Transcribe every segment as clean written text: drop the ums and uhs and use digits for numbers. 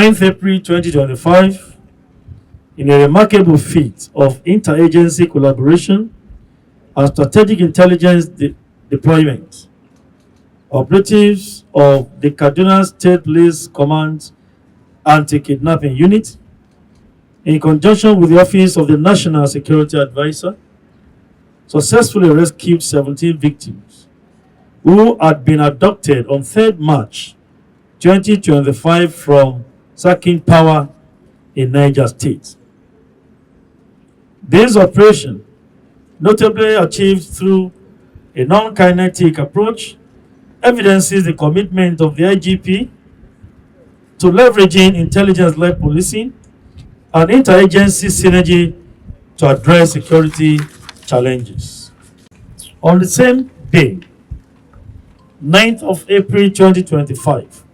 9th April 2025, in a remarkable feat of interagency collaboration and strategic intelligence deployment, operatives of the Kaduna State Police Command Anti-Kidnapping Unit, in conjunction with the Office of the National Security Advisor, successfully rescued 17 victims who had been abducted on 3rd March 2025 from Sacking Power in Niger State. This operation, notably achieved through a non-kinetic approach, evidences the commitment of the IGP to leveraging intelligence-led policing and interagency synergy to address security challenges. On the same day, 9th of April 2025,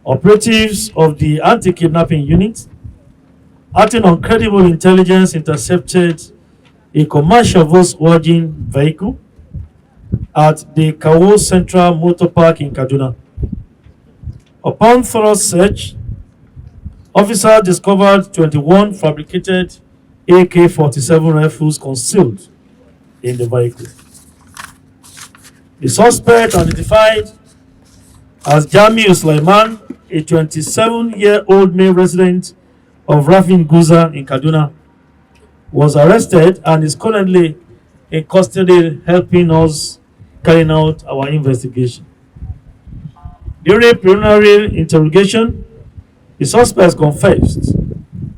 operatives of the Anti-Kidnapping Unit, acting on credible intelligence, intercepted a commercial Volkswagen vehicle at the Kawo Central Motor Park in Kaduna. Upon thorough search, officers discovered 21 fabricated AK-47 rifles concealed in the vehicle. The suspect, identified as Jamiu Sulaiman, a 27-year-old male resident of Rafin Guza in Kaduna, was arrested and is currently in custody helping us carrying out our investigation. During preliminary interrogation, the suspect confessed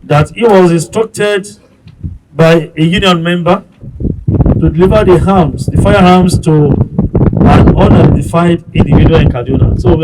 that he was instructed by a union member to deliver the firearms to an unidentified individual in Kaduna. So